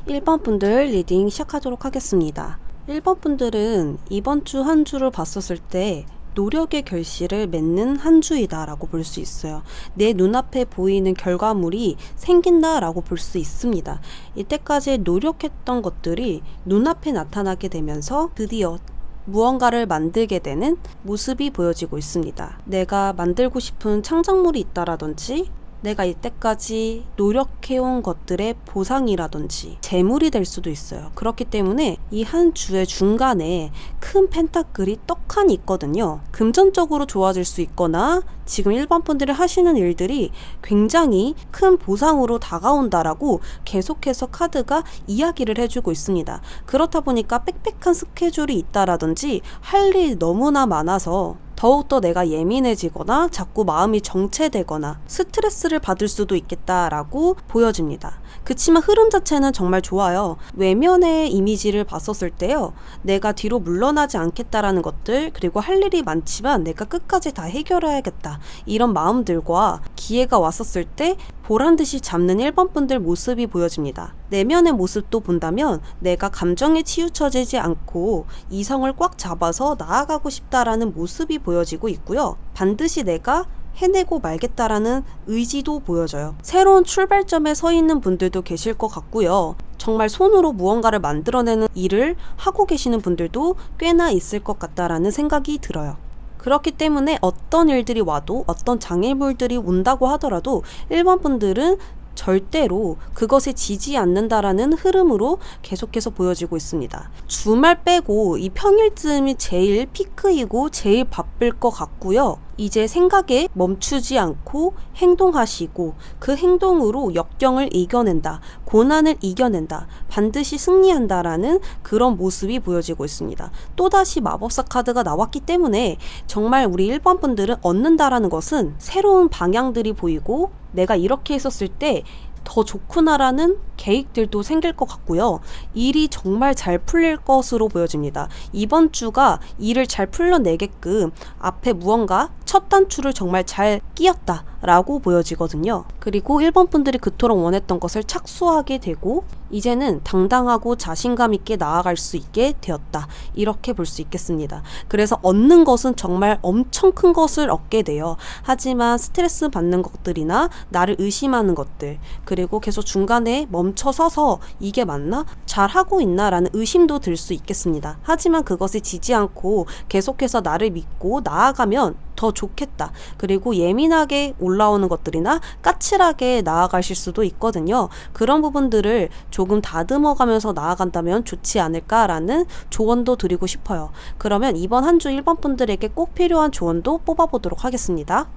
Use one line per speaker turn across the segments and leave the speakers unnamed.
1번 분들 리딩 시작하도록 하겠습니다. 1번 분들은 이번 주 한 주를 봤었을 때 노력의 결실을 맺는 한 주이다 라고 볼 수 있어요. 내 눈앞에 보이는 결과물이 생긴다 라고 볼 수 있습니다. 이때까지 노력했던 것들이 눈앞에 나타나게 되면서 드디어 무언가를 만들게 되는 모습이 보여지고 있습니다. 내가 만들고 싶은 창작물이 있다라든지 내가 이때까지 노력해온 것들의 보상이라든지 재물이 될 수도 있어요. 그렇기 때문에 이 한 주의 중간에 큰 펜타클이 떡하니 있거든요. 금전적으로 좋아질 수 있거나 지금 1번 분들이 하시는 일들이 굉장히 큰 보상으로 다가온다라고 계속해서 카드가 이야기를 해주고 있습니다. 그렇다 보니까 빽빽한 스케줄이 있다라든지 할 일이 너무나 많아서 더욱더 내가 예민해지거나 자꾸 마음이 정체되거나 스트레스를 받을 수도 있겠다라고 보여집니다. 그치만 흐름 자체는 정말 좋아요. 외면의 이미지를 봤었을 때요. 내가 뒤로 물러나지 않겠다라는 것들, 그리고 할 일이 많지만 내가 끝까지 다 해결해야겠다. 이런 마음들과 기회가 왔었을 때 보란듯이 잡는 1번 분들 모습이 보여집니다. 내면의 모습도 본다면 내가 감정에 치우쳐지지 않고 이성을 꽉 잡아서 나아가고 싶다라는 모습이 보여지고 있고요. 반드시 내가 해내고 말겠다라는 의지도 보여져요. 새로운 출발점에 서 있는 분들도 계실 것 같고요. 정말 손으로 무언가를 만들어내는 일을 하고 계시는 분들도 꽤나 있을 것 같다라는 생각이 들어요. 그렇기 때문에 어떤 일들이 와도 어떤 장애물들이 온다고 하더라도 1번 분들은 절대로 그것에 지지 않는다라는 흐름으로 계속해서 보여지고 있습니다. 주말 빼고 이 평일쯤이 제일 피크이고 제일 바쁠 것 같고요. 이제 생각에 멈추지 않고 행동하시고 그 행동으로 역경을 이겨낸다, 고난을 이겨낸다, 반드시 승리한다라는 그런 모습이 보여지고 있습니다. 또다시 마법사 카드가 나왔기 때문에 정말 우리 1번 분들은 얻는다라는 것은 새로운 방향들이 보이고 내가 이렇게 했었을 때 더 좋구나라는 계획들도 생길 것 같고요. 일이 정말 잘 풀릴 것으로 보여집니다. 이번 주가 일을 잘 풀려내게끔 앞에 무언가 첫 단추를 정말 잘 끼었다 라고 보여지거든요. 그리고 1번 분들이 그토록 원했던 것을 착수하게 되고 이제는 당당하고 자신감 있게 나아갈 수 있게 되었다. 이렇게 볼 수 있겠습니다. 그래서 얻는 것은 정말 엄청 큰 것을 얻게 돼요. 하지만 스트레스 받는 것들이나 나를 의심하는 것들, 그리고 계속 중간에 멈춰서서 이게 맞나? 잘하고 있나? 라는 의심도 들 수 있겠습니다. 하지만 그것에 지지 않고 계속해서 나를 믿고 나아가면 더 좋겠다. 그리고 예민하게 올라오는 것들이나 까칠하게 나아가실 수도 있거든요. 그런 부분들을 조금 다듬어가면서 나아간다면 좋지 않을까라는 조언도 드리고 싶어요. 그러면 이번 한 주 1번 분들에게 꼭 필요한 조언도 뽑아보도록 하겠습니다.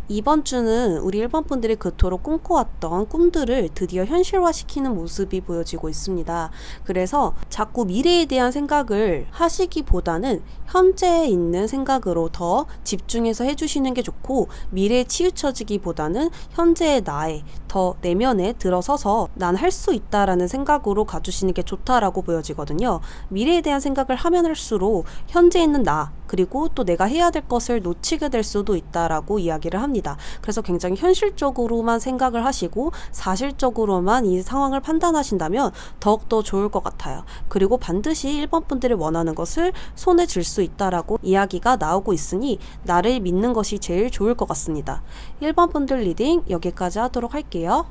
이번 주는 우리 1번 분들이 그토록 꿈꿔왔던 꿈들을 드디어 현실화시키는 모습이 보여지고 있습니다. 그래서 자꾸 미래에 대한 생각을 하시기보다는 현재에 있는 생각으로 더 집중해서 해주시는 게 좋고, 미래에 치우쳐지기보다는 현재의 나에 더 내면에 들어서서 난 할 수 있다라는 생각으로 가주시는 게 좋다라고 보여지거든요. 미래에 대한 생각을 하면 할수록 현재에 있는 나, 그리고 또 내가 해야 될 것을 놓치게 될 수도 있다라고 이야기를 합니다. 그래서 굉장히 현실적으로만 생각을 하시고 사실적으로만 이 상황을 판단하신다면 더욱더 좋을 것 같아요. 그리고 반드시 1번 분들이 원하는 것을 손에 쥘 수 있다라고 이야기가 나오고 있으니 나를 믿는 것이 제일 좋을 것 같습니다. 1번 분들 리딩 여기까지 하도록 할게요.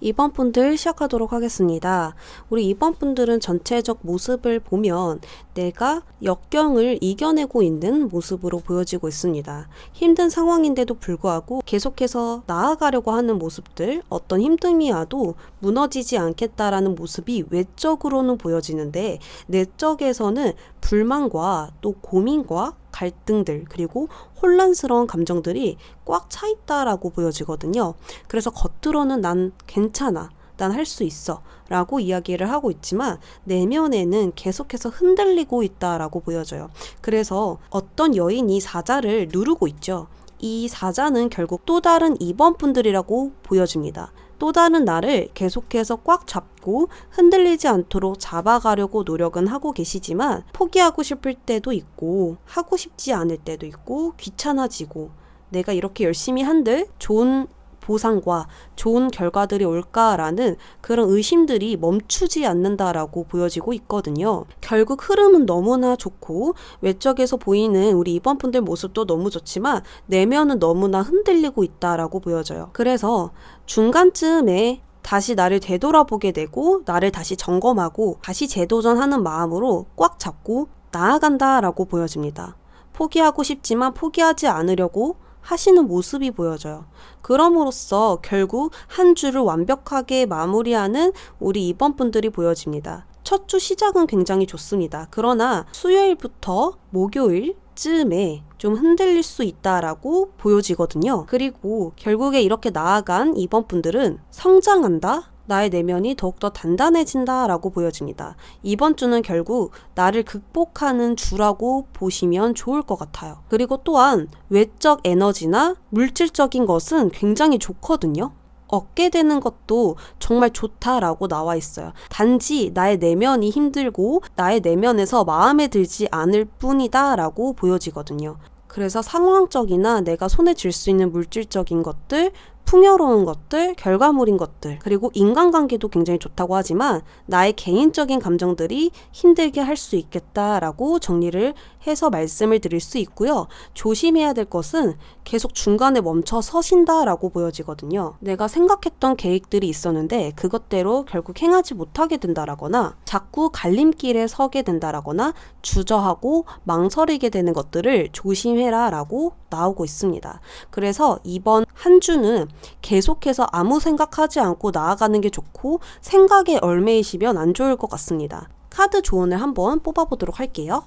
2번 분들 시작하도록 하겠습니다. 우리 2번 분들은 전체적 모습을 보면 내가 역경을 이겨내고 있는 모습으로 보여지고 있습니다. 힘든 상황인데도 불구하고 계속해서 나아가려고 하는 모습들, 어떤 힘듦이 와도 무너지지 않겠다라는 모습이 외적으로는 보여지는데 내적에서는 불만과 또 고민과 갈등들, 그리고 혼란스러운 감정들이 꽉 차 있다라고 보여지거든요. 그래서 겉으로는 난 괜찮아, 난 할 수 있어 라고 이야기를 하고 있지만 내면에는 계속해서 흔들리고 있다라고 보여져요. 그래서 어떤 여인이 사자를 누르고 있죠. 이 사자는 결국 또 다른 2번 분들이라고 보여집니다. 또 다른 나를 계속해서 꽉 잡고 흔들리지 않도록 잡아가려고 노력은 하고 계시지만 포기하고 싶을 때도 있고 하고 싶지 않을 때도 있고 귀찮아지고 내가 이렇게 열심히 한들 좋은 보상과 좋은 결과들이 올까라는 그런 의심들이 멈추지 않는다라고 보여지고 있거든요. 결국 흐름은 너무나 좋고 외적에서 보이는 우리 이번분들 모습도 너무 좋지만 내면은 너무나 흔들리고 있다라고 보여져요. 그래서 중간쯤에 다시 나를 되돌아보게 되고 나를 다시 점검하고 다시 재도전하는 마음으로 꽉 잡고 나아간다라고 보여집니다. 포기하고 싶지만 포기하지 않으려고 하시는 모습이 보여져요. 그럼으로써 결국 한 주를 완벽하게 마무리하는 우리 이번 분들이 보여집니다. 첫 주 시작은 굉장히 좋습니다. 그러나 수요일부터 목요일쯤에 좀 흔들릴 수 있다라고 보여지거든요. 그리고 결국에 이렇게 나아간 이번 분들은 성장한다? 나의 내면이 더욱더 단단해진다 라고 보여집니다. 이번 주는 결국 나를 극복하는 주라고 보시면 좋을 것 같아요. 그리고 또한 외적 에너지나 물질적인 것은 굉장히 좋거든요. 얻게 되는 것도 정말 좋다라고 나와 있어요. 단지 나의 내면이 힘들고 나의 내면에서 마음에 들지 않을 뿐이다 라고 보여지거든요. 그래서 상황적이나 내가 손에 쥘 수 있는 물질적인 것들, 풍요로운 것들, 결과물인 것들, 그리고 인간관계도 굉장히 좋다고 하지만 나의 개인적인 감정들이 힘들게 할 수 있겠다라고 정리를 해서 말씀을 드릴 수 있고요. 조심해야 될 것은 계속 중간에 멈춰 서신다라고 보여지거든요. 내가 생각했던 계획들이 있었는데 그것대로 결국 행하지 못하게 된다라거나 자꾸 갈림길에 서게 된다라거나 주저하고 망설이게 되는 것들을 조심해라 라고 나오고 있습니다. 그래서 이번 한 주는 계속해서 아무 생각하지 않고 나아가는 게 좋고 생각에 얽매이시면 안 좋을 것 같습니다. 카드 조언을 한번 뽑아보도록 할게요.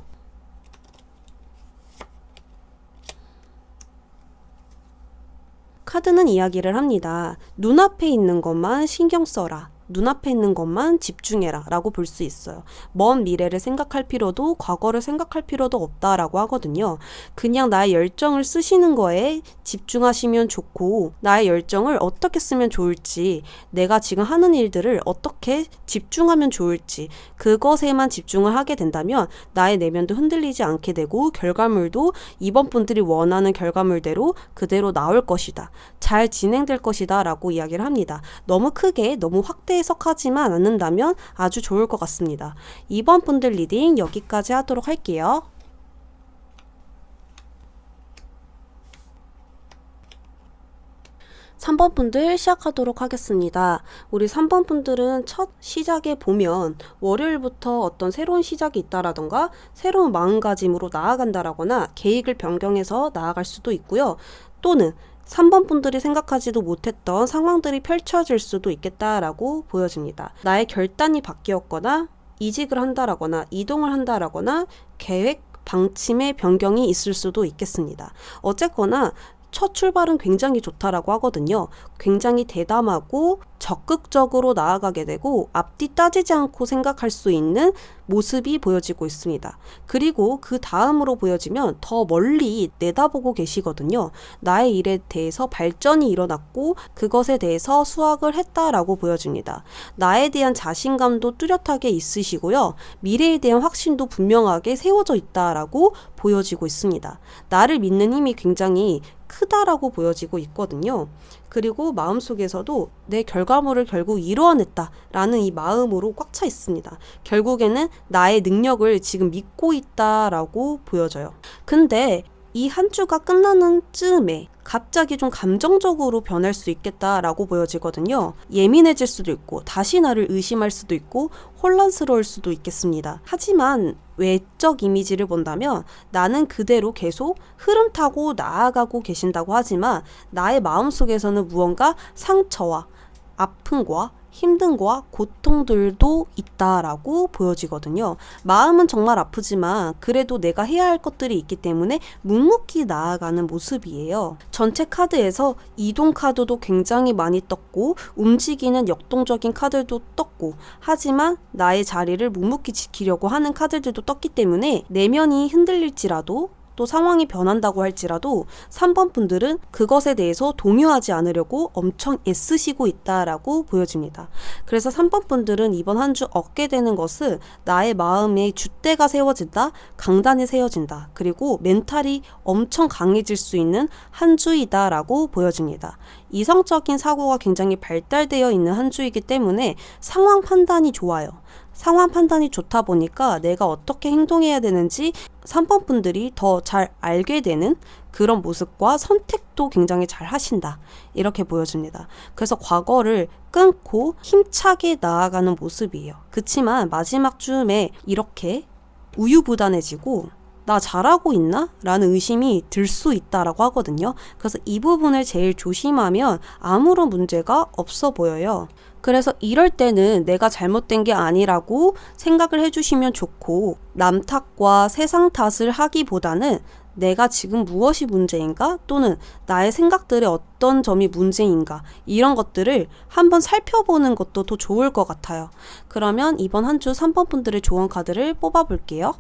카드는 이야기를 합니다. 눈앞에 있는 것만 신경 써라. 눈앞에 있는 것만 집중해라 라고 볼 수 있어요. 먼 미래를 생각할 필요도 과거를 생각할 필요도 없다라고 하거든요. 그냥 나의 열정을 쓰시는 거에 집중하시면 좋고 나의 열정을 어떻게 쓰면 좋을지 내가 지금 하는 일들을 어떻게 집중하면 좋을지 그것에만 집중을 하게 된다면 나의 내면도 흔들리지 않게 되고 결과물도 이번 분들이 원하는 결과물대로 그대로 나올 것이다. 잘 진행될 것이다 라고 이야기를 합니다. 너무 크게 너무 확대 해석하지만 않는다면 아주 좋을 것 같습니다. 이번 분들 리딩 여기까지 하도록 할게요. 3번 분들 시작하도록 하겠습니다. 우리 3번 분들은 첫 시작에 보면 월요일부터 어떤 새로운 시작이 있다라던가 새로운 마음가짐으로 나아간다라거나 계획을 변경해서 나아갈 수도 있고요. 또는 3번 분들이 생각하지도 못했던 상황들이 펼쳐질 수도 있겠다라고 보여집니다. 나의 결단이 바뀌었거나 이직을 한다라거나 이동을 한다라거나 계획, 방침의 변경이 있을 수도 있겠습니다. 어쨌거나 첫 출발은 굉장히 좋다라고 하거든요. 굉장히 대담하고 적극적으로 나아가게 되고 앞뒤 따지지 않고 생각할 수 있는 모습이 보여지고 있습니다. 그리고 그 다음으로 보여지면 더 멀리 내다보고 계시거든요. 나의 일에 대해서 발전이 일어났고 그것에 대해서 수확을 했다라고 보여집니다. 나에 대한 자신감도 뚜렷하게 있으시고요. 미래에 대한 확신도 분명하게 세워져 있다라고 보여지고 있습니다. 나를 믿는 힘이 굉장히 크다라고 보여지고 있거든요. 그리고 마음속에서도 내 결과물을 결국 이루어냈다라는 이 마음으로 꽉 차 있습니다. 결국에는 나의 능력을 지금 믿고 있다라고 보여져요. 근데 이 한 주가 끝나는 쯤에 갑자기 좀 감정적으로 변할 수 있겠다라고 보여지거든요. 예민해질 수도 있고 다시 나를 의심할 수도 있고 혼란스러울 수도 있겠습니다. 하지만 외적 이미지를 본다면 나는 그대로 계속 흐름 타고 나아가고 계신다고 하지만 나의 마음속에서는 무언가 상처와 아픔과 힘듦과 고통들도 있다라고 보여지거든요. 마음은 정말 아프지만 그래도 내가 해야 할 것들이 있기 때문에 묵묵히 나아가는 모습이에요. 전체 카드에서 이동 카드도 굉장히 많이 떴고 움직이는 역동적인 카드도 떴고 하지만 나의 자리를 묵묵히 지키려고 하는 카드들도 떴기 때문에 내면이 흔들릴지라도 또 상황이 변한다고 할지라도 3번 분들은 그것에 대해서 동요하지 않으려고 엄청 애쓰시고 있다라고 보여집니다. 그래서 3번 분들은 이번 한 주 얻게 되는 것은 나의 마음에 줏대가 세워진다, 강단이 세워진다, 그리고 멘탈이 엄청 강해질 수 있는 한 주이다라고 보여집니다. 이성적인 사고가 굉장히 발달되어 있는 한 주이기 때문에 상황 판단이 좋아요. 상황 판단이 좋다 보니까 내가 어떻게 행동해야 되는지 3번 분들이 더 잘 알게 되는 그런 모습과 선택도 굉장히 잘 하신다. 이렇게 보여집니다. 그래서 과거를 끊고 힘차게 나아가는 모습이에요. 그치만 마지막 쯤에 이렇게 우유부단해지고 나 잘하고 있나? 라는 의심이 들 수 있다라고 하거든요. 그래서 이 부분을 제일 조심하면 아무런 문제가 없어 보여요. 그래서 이럴 때는 내가 잘못된 게 아니라고 생각을 해주시면 좋고, 남 탓과 세상 탓을 하기보다는 내가 지금 무엇이 문제인가? 또는 나의 생각들의 어떤 점이 문제인가? 이런 것들을 한번 살펴보는 것도 더 좋을 것 같아요. 그러면 이번 한 주 3번 분들의 조언 카드를 뽑아볼게요.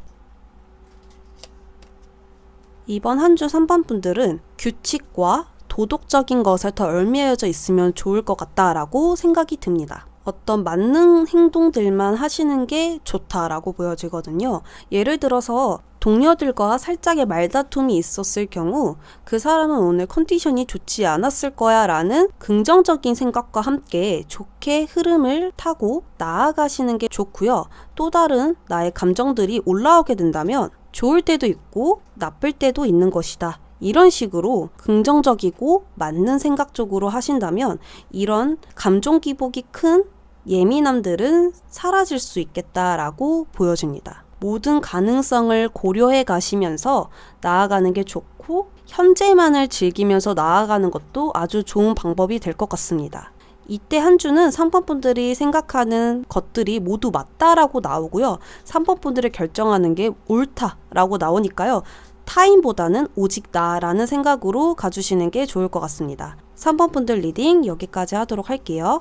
이번 한 주 3번 분들은 규칙과 도덕적인 것에 더 얽매여져 있으면 좋을 것 같다라고 생각이 듭니다. 어떤 만능 행동들만 하시는 게 좋다라고 보여지거든요. 예를 들어서 동료들과 살짝의 말다툼이 있었을 경우 그 사람은 오늘 컨디션이 좋지 않았을 거야 라는 긍정적인 생각과 함께 좋게 흐름을 타고 나아가시는 게 좋고요. 또 다른 나의 감정들이 올라오게 된다면 좋을 때도 있고 나쁠 때도 있는 것이다. 이런 식으로 긍정적이고 맞는 생각 쪽으로 하신다면 이런 감정 기복이 큰 예민함들은 사라질 수 있겠다라고 보여집니다. 모든 가능성을 고려해 가시면서 나아가는 게 좋고 현재만을 즐기면서 나아가는 것도 아주 좋은 방법이 될 것 같습니다. 이때 한 주는 3번 분들이 생각하는 것들이 모두 맞다라고 나오고요. 3번 분들이 결정하는 게 옳다라고 나오니까요. 타인보다는 오직 나라는 생각으로 가주시는 게 좋을 것 같습니다. 3번 분들 리딩 여기까지 하도록 할게요.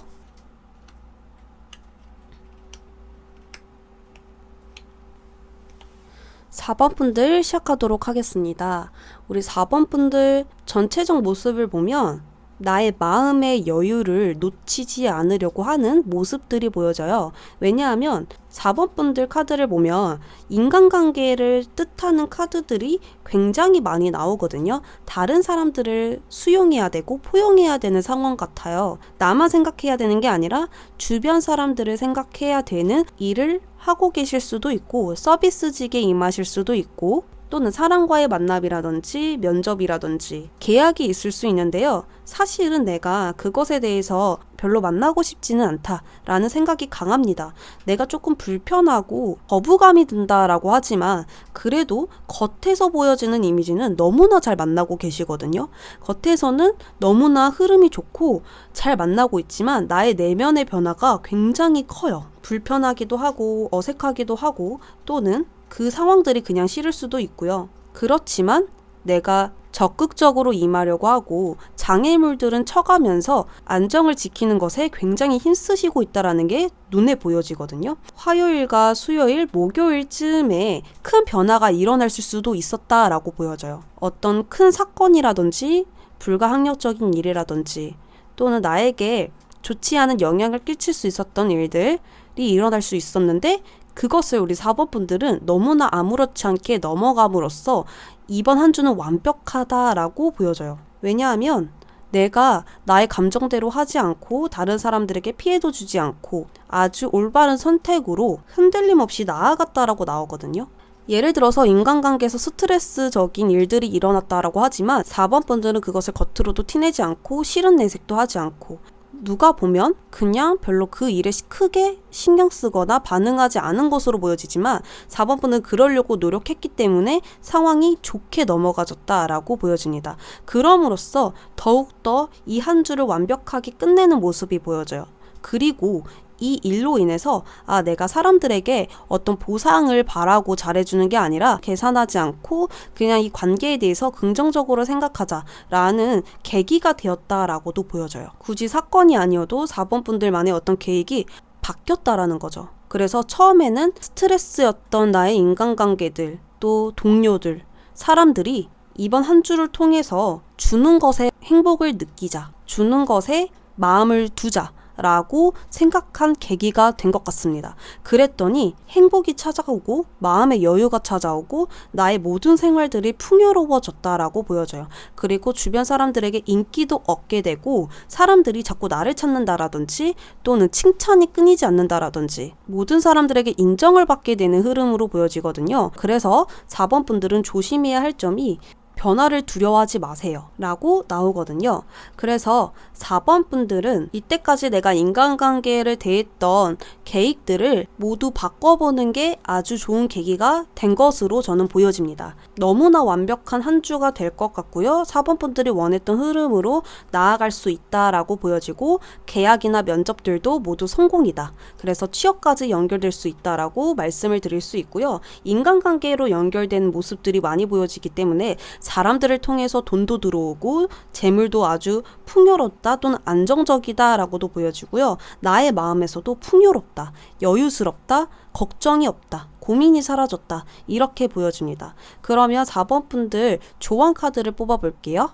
4번 분들 시작하도록 하겠습니다. 우리 4번 분들 전체적 모습을 보면 나의 마음의 여유를 놓치지 않으려고 하는 모습들이 보여져요. 왜냐하면 4번 분들 카드를 보면 인간관계를 뜻하는 카드들이 굉장히 많이 나오거든요. 다른 사람들을 수용해야 되고 포용해야 되는 상황 같아요. 나만 생각해야 되는 게 아니라 주변 사람들을 생각해야 되는 일을 하고 계실 수도 있고 서비스직에 임하실 수도 있고 또는 사람과의 만남이라든지 면접이라든지 계약이 있을 수 있는데요. 사실은 내가 그것에 대해서 별로 만나고 싶지는 않다라는 생각이 강합니다. 내가 조금 불편하고 거부감이 든다라고 하지만 그래도 겉에서 보여지는 이미지는 너무나 잘 만나고 계시거든요. 겉에서는 너무나 흐름이 좋고 잘 만나고 있지만 나의 내면의 변화가 굉장히 커요. 불편하기도 하고 어색하기도 하고 또는 그 상황들이 그냥 싫을 수도 있고요. 그렇지만 내가 적극적으로 임하려고 하고 장애물들은 쳐가면서 안정을 지키는 것에 굉장히 힘쓰시고 있다는 게 눈에 보여지거든요. 화요일과 수요일, 목요일쯤에 큰 변화가 일어날 수도 있었다라고 보여져요. 어떤 큰 사건이라든지 불가항력적인 일이라든지 또는 나에게 좋지 않은 영향을 끼칠 수 있었던 일들이 일어날 수 있었는데 그것을 우리 4번 분들은 너무나 아무렇지 않게 넘어감으로써 이번 한 주는 완벽하다라고 보여져요. 왜냐하면 내가 나의 감정대로 하지 않고 다른 사람들에게 피해도 주지 않고 아주 올바른 선택으로 흔들림 없이 나아갔다라고 나오거든요. 예를 들어서 인간관계에서 스트레스적인 일들이 일어났다라고 하지만 4번 분들은 그것을 겉으로도 티내지 않고 싫은 내색도 하지 않고 누가 보면 그냥 별로 그 일에 크게 신경 쓰거나 반응하지 않은 것으로 보여지지만 4번 분은 그러려고 노력했기 때문에 상황이 좋게 넘어가졌다라고 보여집니다. 그럼으로써 더욱더 이 한 주를 완벽하게 끝내는 모습이 보여져요. 그리고 이 일로 인해서 내가 사람들에게 어떤 보상을 바라고 잘해주는 게 아니라 계산하지 않고 그냥 이 관계에 대해서 긍정적으로 생각하자라는 계기가 되었다라고도 보여져요. 굳이 사건이 아니어도 4번 분들만의 어떤 계획이 바뀌었다라는 거죠. 그래서 처음에는 스트레스였던 나의 인간관계들 또 동료들 사람들이 이번 한 주를 통해서 주는 것에 행복을 느끼자, 주는 것에 마음을 두자 라고 생각한 계기가 된 것 같습니다. 그랬더니 행복이 찾아오고 마음의 여유가 찾아오고 나의 모든 생활들이 풍요로워졌다라고 보여져요. 그리고 주변 사람들에게 인기도 얻게 되고 사람들이 자꾸 나를 찾는다라든지 또는 칭찬이 끊이지 않는다라든지 모든 사람들에게 인정을 받게 되는 흐름으로 보여지거든요. 그래서 4번 분들은 조심해야 할 점이 변화를 두려워하지 마세요 라고 나오거든요. 그래서 4번 분들은 이때까지 내가 인간관계를 대했던 계획들을 모두 바꿔보는 게 아주 좋은 계기가 된 것으로 저는 보여집니다. 너무나 완벽한 한 주가 될 것 같고요. 4번 분들이 원했던 흐름으로 나아갈 수 있다라고 보여지고 계약이나 면접들도 모두 성공이다. 그래서 취업까지 연결될 수 있다라고 말씀을 드릴 수 있고요. 인간관계로 연결된 모습들이 많이 보여지기 때문에 사람들을 통해서 돈도 들어오고 재물도 아주 풍요롭다 또는 안정적이다 라고도 보여지고요. 나의 마음에서도 풍요롭다, 여유스럽다, 걱정이 없다, 고민이 사라졌다 이렇게 보여집니다. 그러면 4번 분들 조언 카드를 뽑아 볼게요.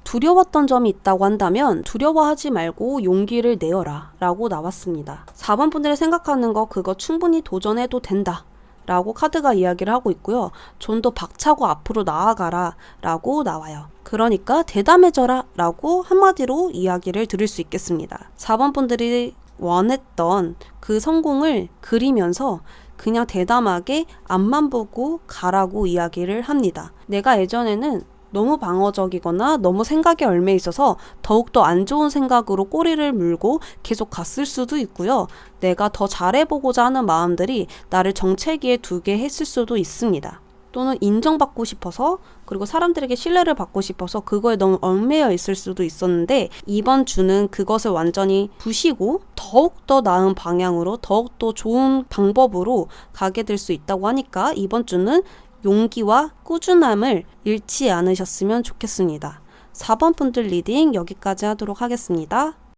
두려웠던 점이 있다고 한다면 두려워하지 말고 용기를 내어라 라고 나왔습니다. 4번 분들이 생각하는 거 그거 충분히 도전해도 된다 라고 카드가 이야기를 하고 있고요. 좀 더 박차고 앞으로 나아가라 라고 나와요. 그러니까 대담해져라 라고 한마디로 이야기를 들을 수 있겠습니다. 4번 분들이 원했던 그 성공을 그리면서 그냥 대담하게 앞만 보고 가라고 이야기를 합니다. 내가 예전에는 너무 방어적이거나 너무 생각에 얽매 있어서 더욱더 안 좋은 생각으로 꼬리를 물고 계속 갔을 수도 있고요. 내가 더 잘해보고자 하는 마음들이 나를 정체기에 두게 했을 수도 있습니다. 또는 인정받고 싶어서 그리고 사람들에게 신뢰를 받고 싶어서 그거에 너무 얽매여 있을 수도 있었는데 이번 주는 그것을 완전히 부시고 더욱더 나은 방향으로 더욱더 좋은 방법으로 가게 될 수 있다고 하니까 이번 주는 용기와 꾸준함을 잃지 않으셨으면 좋겠습니다. 4번 분들 리딩 여기까지 하도록 하겠습니다.